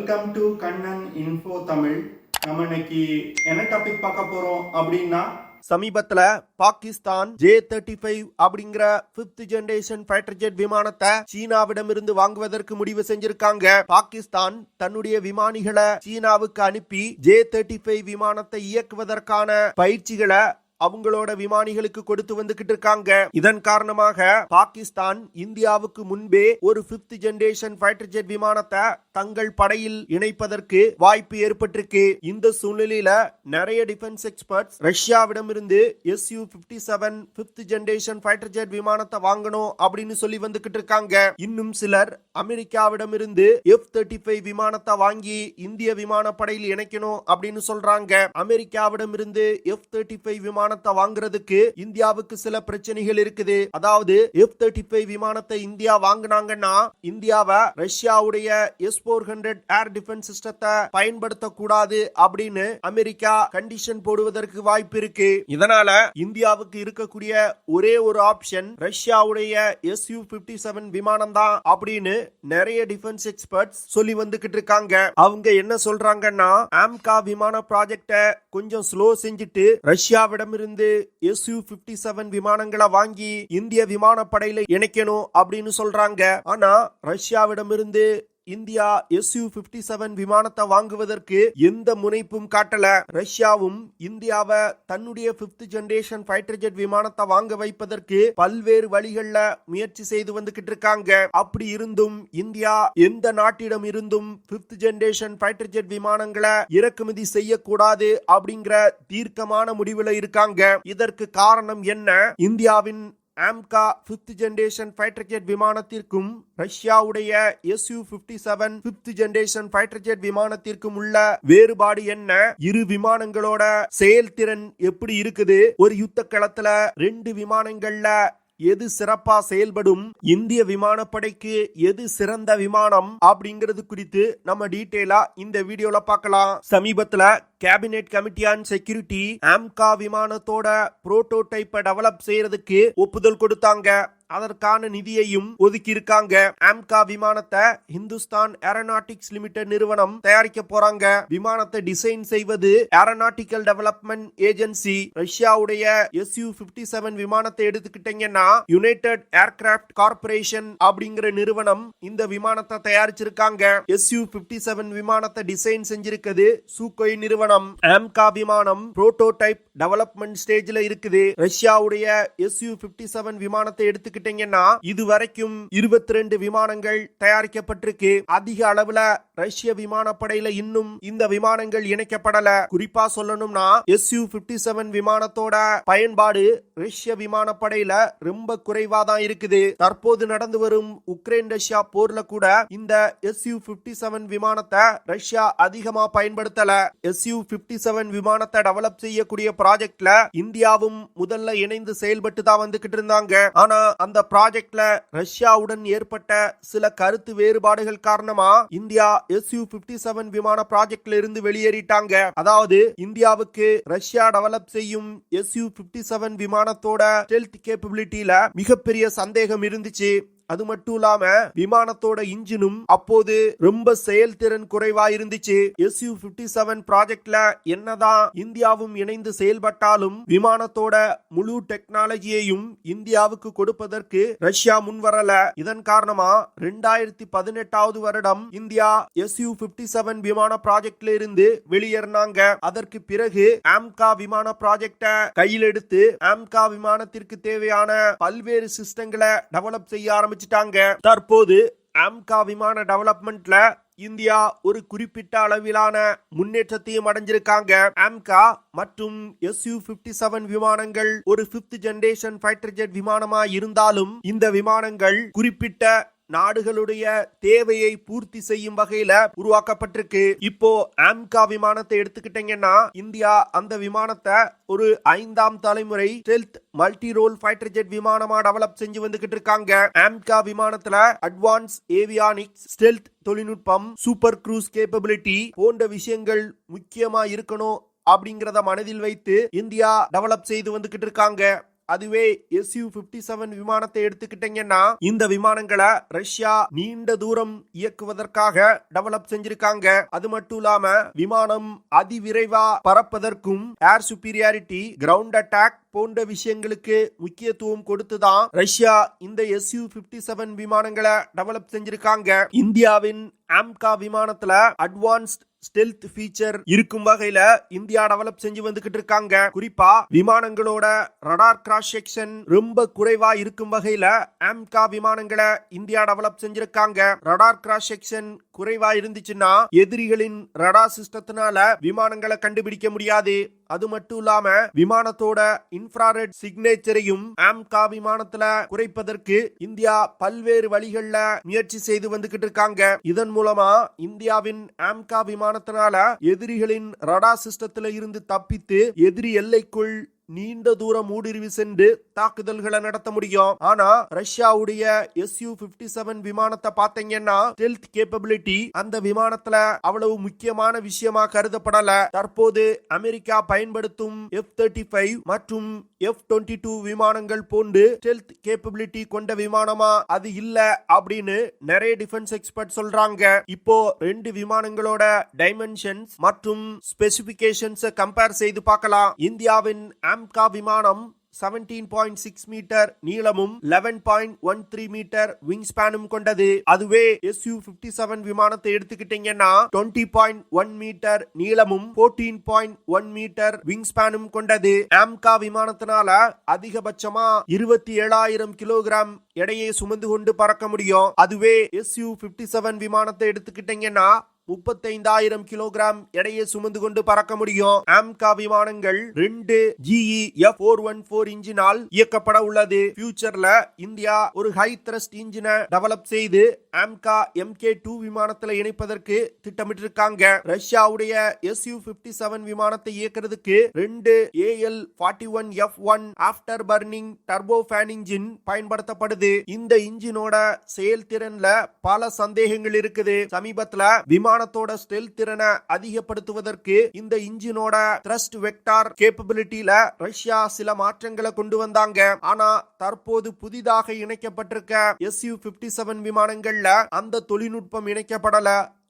Welcome to Kannan info Tamil. நம்ம இன்னைக்கு என்ன டாபிக் பார்க்க போறோம் அப்படின்னா, சமீபத்துல பாகிஸ்தான் J-35 அப்படிங்கிற 5th ஜெனரேஷன் ஃபைட்டர் ஜெட் விமானத்தை சீனாவிடம் இருந்து வாங்குவதற்கு முடிவு செஞ்சிருக்காங்க. பாகிஸ்தான் தன்னுடைய விமானிகளை சீனாவுக்கு அனுப்பி J-35 விமானத்தை இயக்குவதற்கான பயிற்சிகளை அவங்களோட விமானிகளுக்கு கொடுத்து வந்துகிட்டு இருக்காங்க. இதன் காரணமாக பாகிஸ்தான் இந்தியாவுக்கு முன்பே ஒரு 5th ஜெனரேஷன் ஃபைட்டர் ஜெட் விமானத்தை தங்கள் படையில் இணைப்பதற்கு வாய்ப்பு ஏற்பட்டிருக்கு. இந்த சூழ்நிலையில நிறைய டிஃபென்ஸ் எக்ஸ்பர்ட்ஸ் ரஷ்யாவிடம் இருந்து Su-57 5th generation fighter jet விமானத்தை வாங்கணும் அப்படின்னு சொல்லி வந்துகிட்டு இருக்காங்க. இன்னும் சிலர் அமெரிக்காவிடம் இருந்து F-35 விமானத்தை வாங்கி இந்திய விமானப்படையில் இணைக்கணும் அப்படின்னு சொல்றாங்க. அமெரிக்காவிடம் இருந்து F-35 விமானத்தை வாங்குறதுக்கு இந்தியாவுக்கு சில பிரச்சனைகள் இருக்குது. அதாவது F-35 விமானத்தை இந்தியா வாங்கினாங்கன்னா இந்தியாவை ரஷ்யாவுடைய S-400 ஏர் டிஃபென்ஸ் சிஸ்டத்தை பயன்படுத்த கூடாது அப்படின்னு அமெரிக்கா கண்டிஷன் போடுவதற்கு வாய்ப்பு இருக்கு. இதனால இந்தியாவுக்கு இருக்கக்கூடிய ஒரே ஒரு ஆப்ஷன் ரஷ்யாவுடைய Su-57 விமானம் தான் அப்படின்னு நிறைய டிஃபென்ஸ் எக்ஸ்பர்ட்ஸ் சொல்லி வந்துகிட்டு இருக்காங்க. அவங்க என்ன சொல்றாங்கன்னா, ஆம்கா விமான ப்ராஜெக்ட கொஞ்சம் ஸ்லோ செஞ்சுட்டு ரஷ்யாவிடம் இருந்து Su-57 விமானங்களை வாங்கி இந்திய விமானப்படையில இணைக்கணும் அப்படின்னு சொல்றாங்க. ஆனா ரஷ்யாவிடம் இருந்து இந்தியா Su-57 விமானத்தை வாங்குவதற்கு எந்த முனைப்பும் காட்டல. ரஷ்யாவும் இந்தியாவை தன்னுடைய 5th ஜெனரேஷன் ஃபைட்டர் ஜெட் விமானத்தை வாங்க வைப்பதற்கு பல்வேறு வழிகள்ல முயற்சி செய்து வந்துகிட்டு இருக்காங்க. அப்படி இருந்தும் இந்தியா எந்த நாட்டிடம் இருந்தும் 5th ஜெனரேஷன் ஃபைட்டர் ஜெட் விமானங்களை இறக்குமதி செய்யக்கூடாது அப்படிங்கிற தீர்க்கமான முடிவுல இருக்காங்க. இதற்கு காரணம் என்ன? இந்தியாவின் AMCA 5th generation fighter jet விமானத்திற்கும் ரஷ்யாவுடைய Su-57 5th generation fighter jet விமானத்திற்கும் உள்ள வேறுபாடு என்ன? இரு விமானங்களோட செயல்திறன் எப்படி இருக்குது? ஒரு யுத்த களத்துல 2 விமானங்கள்ல எது சிறப்பா செயல்படும்? இந்திய விமானப்படைக்கு எது சிறந்த விமானம் அப்படிங்கிறது குறித்து நம்ம டீடைலா இந்த வீடியோல பார்க்கலாம். சமீபத்துல cabinet committee on security AMCA விமானத்தோட புரோட்டோடைப்பை டெவலப் செய்யறதுக்கு ஒப்புதல் கொடுத்தாங்க. அதற்கான நிதியையும் ஒதுக்கி இருக்காங்க. ஆம்கா விமானத்தை ஹிந்துஸ்தான் ஏரோநாட்டிக்ஸ் லிமிடெட் நிறுவனம் தயாரிக்க போறாங்க. விமானத்தை டிசைன் செய்வது ஏரோநாட்டிக்கல் டெவலப்மெண்ட் ஏஜென்சி. ரஷ்யாவுடைய Su-57 விமானத்தை எடுத்துக்கிட்டீங்கன்னா யுனைடெட் ஏர்கிராப்ட் கார்பரேஷன் அப்படிங்கிற நிறுவனம் இந்த விமானத்தை தயாரிச்சிருக்காங்க. Su-57 விமானத்தை டிசைன் செஞ்சிருக்கிறது சூகோய் நிறுவனம். ஆம்கா விமானம் புரோட்டோடைப் டெவலப்மெண்ட் ஸ்டேஜ்ல இருக்குது. ரஷ்யாவுடைய Su-57 விமானத்தை எடுத்துக்கிட்டு இதுவரைக்கும் 22 விமானங்கள் தயாரிக்கப்பட்டிருக்கு. அதிக அளவுல ரஷ்ய விமானப்படையில இன்னும் இந்த விமானங்கள் இணைக்கப்படல. குறிப்பா சொல்லணும்னா Su-57 விமானத்தோட பயன்பாடு ரஷ்ய விமானப்படையில ரொம்ப குறைவா தான் இருக்குது. தற்போது நடந்து வரும் உக்ரைன் ரஷ்யா போர்ல கூட இந்த Su-57 விமானத்தை ரஷ்யா அதிகமா பயன்படுத்தல. Su-57 விமானத்தை டெவலப் செய்யக்கூடிய ப்ராஜெக்ட்ல இந்தியாவும் முதல்ல இணைந்து செயல்பட்டு தான் வந்துகிட்டு இருந்தாங்க. ஆனா அந்த ப்ராஜெக்ட்ல ரஷ்யாவுடன் ஏற்பட்ட சில கருத்து வேறுபாடுகள் காரணமா இந்தியா Su-57 விமான ப்ராஜெக்ட்ல இருந்து வெளியேறிட்டாங்க. அதாவது இந்தியாவுக்கு ரஷ்யா டெவலப் செய்யும் Su-57 விமானத்தோட ஸ்டெல்த் கேப்பபிலிட்டியில மிகப்பெரிய சந்தேகம் இருந்துச்சு. அது மட்டும் இல்லாம விமானத்தோட இன்ஜினும் அப்போது ரொம்ப செயல்திறன் குறைவா இருந்துச்சு. Su-57 ப்ராஜெக்ட்ல என்னதான் இந்தியாவும் இணைந்து செயல்பட்டாலும் விமானத்தோட முழு டெக்னாலஜியையும் இந்தியாவுக்கு கொடுப்பதற்கு ரஷ்யா முன்வரல. இதன் காரணமா 2018 வருடம் இந்தியா Su-57 விமான ப்ராஜெக்ட்ல இருந்து வெளியேறினாங்க. அதற்கு பிறகு ஆம்கா விமான ப்ராஜெக்ட கையில் எடுத்து ஆம்கா விமானத்திற்கு தேவையான பல்வேறு சிஸ்டங்களை டெவலப் செய்ய ஆரம்பிச்சு தற்போது ஆம்கா விமான டெவலப்மெண்ட்ல இந்தியா ஒரு குறிப்பிட்ட அளவிலான முன்னேற்றத்தையும் அடைஞ்சிருக்காங்க. ஆம்கா மற்றும் Su-57 விமானங்கள் ஒரு 5th ஜெனரேஷன் ஃபைட்டர் ஜெட் விமானமா இருந்தாலும் இந்த விமானங்கள் குறிப்பிட்ட நாடுகளுடைய தேவையை பூர்த்தி செய்யும் வகையில உருவாக்கப்பட்டிருக்கு. இப்போ ஆம்கா விமானத்தை எடுத்துக்கிட்டீங்கன்னா இந்தியா அந்த விமானத்தை ஒரு 5ஆம் தலைமுறை stealth multi role fighter jet விமானமா டெவலப் செஞ்சு வந்துகிட்டு இருக்காங்க. ஆம்கா விமானத்துல அட்வான்ஸ் ஏவியானிக்ஸ், ஸ்டெல்த் தொழில்நுட்பம், சூப்பர் க்ரூஸ் கேப்பபிலிட்டி போன்ற விஷயங்கள் முக்கியமா இருக்கணும் அப்படிங்கறத மனதில் வைத்து இந்தியா டெவலப் செய்து வந்துகிட்டு இருக்காங்க. அதுவே Su-57 விமானத்தை எடுத்துக்கிட்டீங்கன்னா இந்த விமானங்களை ரஷ்யா நீண்ட தூரம் இயக்குவதற்காக டெவலப் செஞ்சிருக்காங்க. அது மட்டும் இல்லாம விமானம் அதிவிரைவா பறப்பதற்கும் ஏர் சுப்பீரியாரிட்டி, கிரவுண்ட் அட்டாக் போன்ற விஷயங்களுக்கு முக்கியத்துவம் கொடுத்துதான் ரஷ்யா இந்த Su-57 விமானங்களை டெவலப் செஞ்சிருக்காங்க. இந்தியாவின் ஆம்கா விமானத்துல அட்வான்ஸ்ட் ஸ்டெல்த் ஃபீச்சர் இருக்கும் வகையில இந்தியா டெவலப் செஞ்சு வந்துகிட்டு இருக்காங்க. குறிப்பா விமானங்களோட ரடார் கிராஸ் செக்ஷன் ரொம்ப குறைவா இருக்கும் வகையில ஆம்கா விமானங்களை இந்தியா டெவலப் செஞ்சிருக்காங்க. ரடார் கிராஸ் செக்ஷன் குறைவா இருந்துச்சுன்னா எதிரிகளின் ரடார் சிஸ்டத்தினால விமானங்களை கண்டுபிடிக்க முடியாது. அது மட்டும் இல்லாம விமானத்தோட இன்ஃப்ராரெட் சிக்னேச்சரையும் ஆம்கா விமானத்துல குறைப்பதற்கு இந்தியா பல்வேறு வழிகள்ல முயற்சி செய்து வந்துகிட்டு இருக்காங்க. இதன் மூலமா இந்தியாவின் ஆம்கா விமானத்தினால எதிரிகளின் ரடார் சிஸ்டத்துல இருந்து தப்பித்து எதிரி எல்லைக்குள் நீண்ட தூரம் ஊடுருவி சென்று தாக்குதல்களை நடத்த முடியும். ஆனா ரஷ்யாவுடைய Su-57 விமானத்தை பார்த்தீங்கன்னா ஸ்டெல்த் கேப்பபிலிட்டி அந்த விமானத்துல அவ்வளவு முக்கியமான விஷயமா கருதப்படல. தற்போது அமெரிக்கா பயன்படுத்தும் F-35 மற்றும் F-22 விமானங்கள் போன்று ஸ்டெல்த் கேப்பபிலிட்டி கொண்ட விமானமா அது இல்ல அப்படின்னு நிறைய டிஃபென்ஸ் எக்ஸ்பர்ட் சொல்றாங்க. இப்போ ரெண்டு விமானங்களோட டைமென்ஷன்ஸ் மற்றும் ஸ்பெசிபிகேஷன்ஸ் கம்பேர் செய்து பார்க்கலாம். இந்தியாவின் ஆம்கா விமானம் 17.6 மீட்டர் நீளமும் 11.13 மீட்டர் விங் ஸ்பேனும் கொண்டது. அதுவே Su-57 விமானத்தை எடுத்துக்கிட்டீங்கன்னா 20.1 மீட்டர் நீளமும் 14.1 மீட்டர் விங் ஸ்பேனும் கொண்டது. ஆம்கா விமானத்தினால அதிகபட்சமா 27,000 கிலோகிராம் எடையை சுமந்து கொண்டு பறக்க முடியும். அதுவே Su-57 விமானத்தை எடுத்துக்கிட்டீங்கன்னா 35,000 கிலோகிராம் எடையை சுமந்து கொண்டு பறக்க முடியும். ஆம்கா விமானங்கள் 2 GE F414 இன்ஜினால் இயக்கப்பட உள்ளது. ஃபியூச்சர்ல இந்தியா ஒரு ஹை த்ரஸ்ட் இன்ஜினை டெவலப் செய்து ஆம்கா Mk2 விமானத்துல இணைப்பதற்கு திட்டமிட்டிருக்காங்க. ரஷ்யாவுடைய Su-57 விமானத்தை இயக்கிறதுக்கு 2 AL-41F1 after burning turbofan engine பயன்படுத்தப்படுது. இந்த இன்ஜினோட செயல்திறன்ல பல சந்தேகங்கள் இருக்குது. சமீபத்துல விமானத்தோட ஸ்டெல்த் திறனை அதிகப்படுத்துவதற்கு இந்த இன்ஜினோட த்ரஸ்ட் வெக்டார் கேப்பபிலிட்டியில ரஷ்யா சில மாற்றங்களை கொண்டு வந்தாங்க. ஆனா தற்போது புதிதாக இணைக்கப்பட்டிருக்க Su-57 விமானங்கள்ல அந்த தொழில்நுட்பம் இணைக்கப்படல.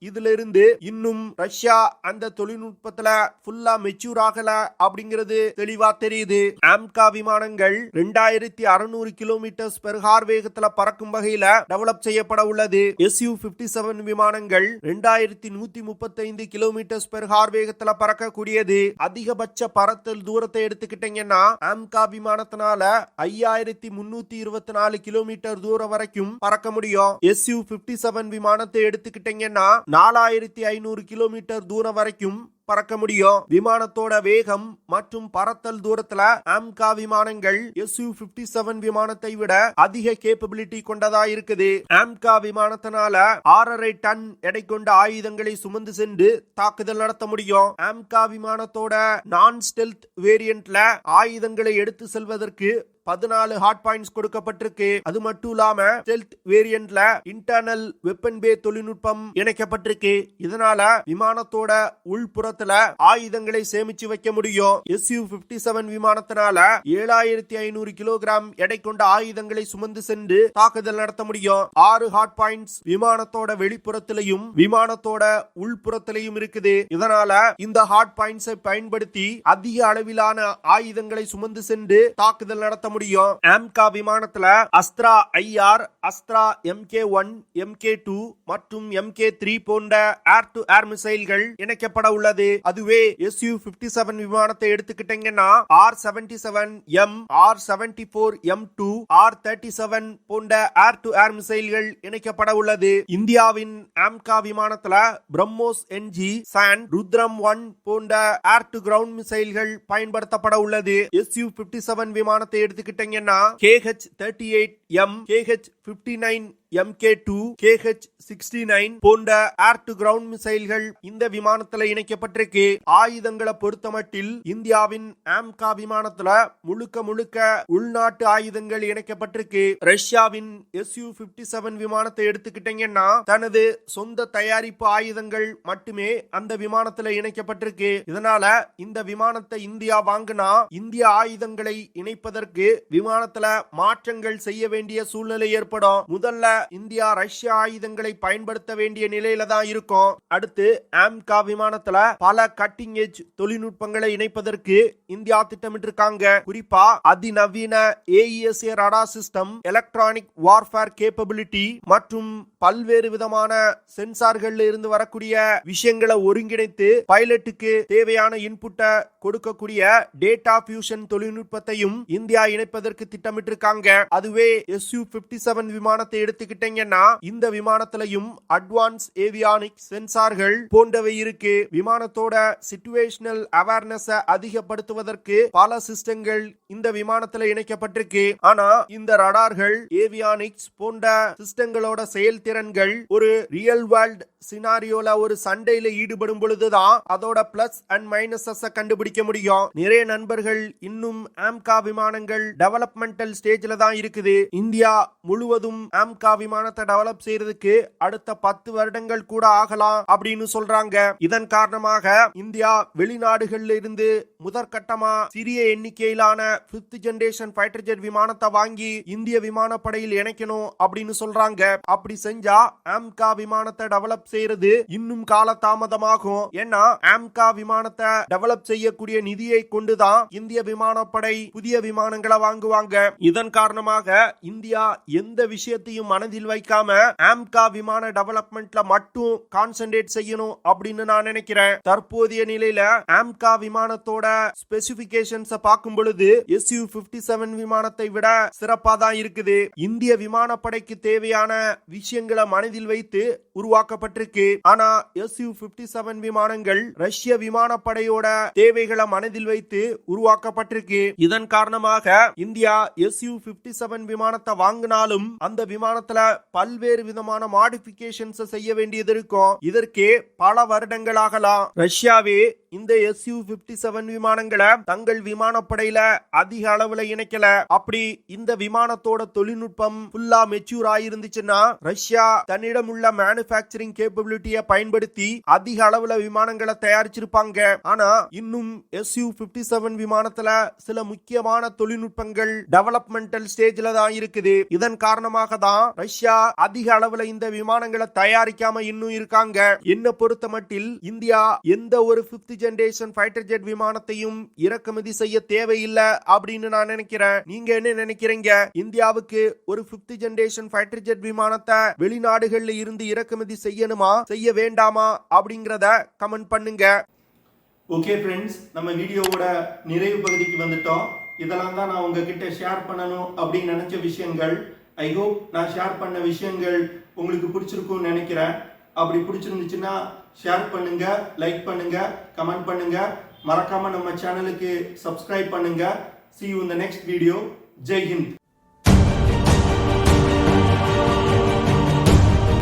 இதுல இருந்து இன்னும் ரஷ்யா அந்த தொழில்நுட்பத்துல ஃபுல்லா மெச்சூர் ஆகல அப்படிங்கிறது தெளிவா தெரியுது. ஆம்கா விமானங்கள் 2600 கிலோமீட்டர் பெர் ஹார் வேகத்துல பறக்கும் வகையில டெவலப் செய்யப்பட உள்ளது. Su-57 விமானங்கள் 2135 கிலோமீட்டர் பெர் ஹார் வேகத்துல பறக்கக்கூடியது. அதிகபட்ச பறத்தல் தூரத்தை எடுத்துக்கிட்டீங்கன்னா ஆம்கா விமானத்தினால 5324 கிலோமீட்டர் தூரம் வரைக்கும் பறக்க முடியும். Su-57 விமானத்தை எடுத்துக்கிட்டீங்கன்னா 4500 கிலோமீட்டர் தூரம் வரைக்கும் பறக்க முடியும். விமானத்தோட வேகம் மற்றும் பறத்தல் தூரத்துல ஆம்கா விமானங்கள் Su-57 விமானத்தை விட அதிக கேப்பபிலிட்டி கொண்டதா இருக்குது. ஆம்கா விமானத்தினால 6.5 டன் எடை கொண்ட ஆயுதங்களை சுமந்து சென்று தாக்குதல் நடத்த முடியும். ஆம்கா விமானத்தோட நான் ஸ்டெல்த் வேரியன்ட்ல ஆயுதங்களை எடுத்து செல்வதற்கு 14 ஹாட் பாயிண்ட்ஸ் கொடுக்கப்பட்டிருக்கு. அது மட்டும் இல்லாம ஸ்டெல்த் வேரியன்ட்ல இன்டர்னல் வெப்பன் பே தொழில்நுட்பம் இணைக்கப்பட்டிருக்கு. இதனால விமானத்தோட உள்புறத்துல ஆயுதங்களை சேமிச்சு வைக்க முடியும். Su-57 விமானத்தினால 7500 கிலோகிராம் எடை கொண்ட ஆயுதங்களை சுமந்து சென்று தாக்குதல் நடத்த முடியும். 6 ஹாட் பாயிண்ட்ஸ் விமானத்தோட வெளிப்புறத்திலையும் விமானத்தோட உள்புறத்திலையும் இருக்குது. இதனால இந்த ஹாட் பாயிண்ட்ஸை பயன்படுத்தி அதிக அளவிலான ஆயுதங்களை சுமந்து சென்று தாக்குதல் நடத்த முடியும். ஆம்கா விமானத்துல Astra IR, Astra Mk1, Mk2 மற்றும் Mk3 போன்ற ஏர் டு ஏர் மிசைல்கள் இணைக்கப்பட உள்ளது. அதுவே Su-57 விமானத்தை எடுத்துக்கிட்டீங்கன்னா R-77M, R-74M2, R-37 போன்ற ஏர் டு ஏர் மிசைல்கள் இணைக்கப்பட உள்ளது. இந்தியாவின் ஆம்கா விமானத்துல பிரம்மோஸ் NG, சாண்ட், ருத்ரம் 1 போன்ற ஏர் டு கிரவுண்ட் மிசைல்கள் பயன்படுத்தப்பட உள்ளது. Su-57 விமானத்தை எடுத்துக்கிட்டீங்கன்னா KH-38M, KH-59 MK2, KH-69 போன்ற ஏர் டு கிரவுண்ட் மிசைல்கள் இந்த விமானத்துல இணைக்கப்பட்டிருக்கு. ஆயுதங்களை பொறுத்தமட்டில் இந்தியாவின் ஆம்கா விமானத்துல முழுக்க உள்நாட்டு ஆயுதங்கள் இணைக்கப்பட்டிருக்கு. ரஷ்யாவின் Su-57 விமானத்தை எடுத்துக்கிட்டீங்கன்னா தனது சொந்த தயாரிப்பு ஆயுதங்கள் மட்டுமே அந்த விமானத்துல இணைக்கப்பட்டிருக்கு. இதனால இந்த விமானத்தை இந்தியா வாங்கினா இந்திய ஆயுதங்களை இணைப்பதற்கு விமானத்துல மாற்றங்கள் செய்ய வேண்டிய சூழ்நிலை ஏற்படும். முதல்ல இந்தியா ரஷ்ய ஆயுதங்களை பயன்படுத்த வேண்டிய நிலையில தான் இருக்கும். அடுத்து ஆம்கா விமானத்துல பல கட்டிங் எட்ஜ் தொழில்நுட்பங்களை இணைப்பதற்கு இந்தியா திட்டமிட்டிருக்காங்க. குறிப்பா அதிநவீன AESA radar system, electronic warfare capability மற்றும் பல்வேறு விதமான சென்சார்கள் இருந்து வரக்கூடிய விஷயங்களை ஒருங்கிணைத்து பைலட்டுக்கு தேவையான இன்புட்டை கொடுக்கக்கூடிய டேட்டா ஃபியூஷன் தொழில்நுட்பத்தையும் இந்தியா இணைப்பதற்கு திட்டமிட்டிருக்காங்க. அதுவே Su-57 விமானத்தை எடுத்துக்கிட்டீங்கன்னா இந்த விமானத்திலையும் அட்வான்ஸ் ஏவியானிக்ஸ் சென்சார்கள் போன்றவை இருக்கு. விமானத்தோட சிச்சுவேஷனல் அவேர்னஸ் அதிகப்படுத்துவதற்கு பல சிஸ்டங்கள் இந்த விமானத்துல இணைக்கப்பட்டிருக்கு. ஆனா இந்த ரடார்கள், ஏவியானிக்ஸ் போன்ற சிஸ்டங்களோட செயல்திறன்கள் ஒரு ரியல் வேர்ல்ட் சினாரியோல ஒரு சண்டையில ஈடுபடும் பொழுதுதான் அதோட பிளஸ் அண்ட் மைனஸஸ் கண்டுபிடிக்க முடியும். நிறைய நண்பர்கள் இன்னும் ஆம்கா விமானங்கள் டெவலப்மெண்டல் ஸ்டேஜ்ல தான் இருக்குது. இந்தியா முழுவதும் ஆம்கா விமானத்தை டெவலப் செய்யறதுக்கு அடுத்த 10 வருடங்கள் கூட ஆகலாம் அப்படின்னு சொல்றாங்க. இதன் காரணமாக இந்தியா வெளிநாடுகள்ல இருந்து முதற்கட்டமா சிறிய எண்ணிக்கையிலான 5th ஜெனரேஷன் ஃபைட்டர் ஜெட் விமானத்தை வாங்கி இந்திய விமானப்படையில் இணைக்கணும் அப்படின்னு சொல்றாங்க. அப்படி செஞ்சா ஆம்கா விமானத்தை டெவலப் செய்யறது இன்னும் காலதாமதமாகும். ஏன்னா ஆம்கா விமானத்தை டெவலப் செய்யக்கூடிய நிதியை கொண்டுதான் இந்திய விமானப்படை புதிய விமானங்களை வாங்குவாங்க. இதன் காரணமாக இந்தியா எந்த விஷயத்தையும் மனதில் வைக்காம ஆம்கா விமான டெவலப்மெண்ட்ல மட்டும் கான்சென்ட்ரேட் செய்யணும் அப்படின்னு நான் நினைக்கிறேன். தற்போதைய நிலையில ஆம்கா விமானத்தோட ஸ்பெசிபிகேஷன்ஸ் பார்க்கும் பொழுது Su-57 விமானத்தை விட சிறப்பா தான் இருக்குது. இந்திய விமானப்படைக்கு தேவையான விஷயங்களை மனதில் வைத்து உருவாக்கப்பட்டிருக்கு. ஆனா Su-57 விமானங்கள் ரஷ்ய விமானப்படையோட தேவைகளை மனதில் வைத்து உருவாக்கப்பட்டிருக்கு. இதன் காரணமாக இந்தியா Su-57 விமானத்தை வாங்கினாலும் அந்த விமானத்துல பல்வேறு விதமான மாடிஃபிகேஷன்ஸ் செய்ய வேண்டியது இருக்கும். இதற்கே பல வருடங்கள் ஆகலாம். ரஷ்யாவே இந்த Su-57 விமானங்களை தங்கள் விமானப்படையில அதிக அளவுல இணைக்கல. அப்படி இந்த விமானத்தோட தொழில்நுட்பம் ஃபுல்லா மெச்சூர் ஆயிருந்துச்சுன்னா ரஷ்யா தன்னிடம் உள்ள மேனுஃபேக்சரிங் கேப்பபிலிட்டியை பயன்படுத்தி அதிக அளவுல விமானங்களை தயாரிச்சிருப்பாங்க. ஆனா இன்னும் Su-57 விமானத்துல சில முக்கியமான தொழில்நுட்பங்கள் டெவலப்மெண்டல் ஸ்டேஜ்ல தான் இருக்குது. இதன் காரணமாக தான் ரஷ்யா அதிக அளவுல இந்த விமானங்களை தயாரிக்காம இன்னும் இருக்காங்க. என்ன பொறுத்த மட்டில் இந்தியா எந்த ஒரு 5th ஜெனரேஷன் ஃபைட்டர் ஜெட் விமானத்தையும் இறக்குமதி செய்ய தேவையில்லை அப்படின்னு நான் நினைக்கிறேன். நீங்க என்ன நினைக்கிறீங்க? இந்தியாவுக்கு ஒரு 5th ஜெனரேஷன் ஃபைட்டர் ஜெட் விமானத்தை வெளிநாடுகள்ல இருந்து இறக்குமதி செய்யணுமா, செய்ய வேண்டாமா அப்படிங்கறத கமெண்ட் பண்ணுங்க. ஓகே ஃப்ரெண்ட்ஸ், நம்ம வீடியோவோட நிறைவு பகுதிக்கு வந்துட்டோம். இதெல்லாம் தான் நான் உங்ககிட்ட ஷேர் பண்ணணும் அப்படின்னு நினைச்ச விஷயங்கள். ஐ ஹோப் நான் ஷேர் பண்ண விஷயங்கள் உங்களுக்கு பிடிச்சிருக்கும்னு நினைக்கிறேன். அப்படி பிடிச்சிருந்துச்சுன்னா ஷேர் பண்ணுங்க, லைக் பண்ணுங்க, கமெண்ட் பண்ணுங்க. மறக்காம நம்ம சேனலுக்கு சப்ஸ்கிரைப் பண்ணுங்க. See you in the next video. Jai Hind.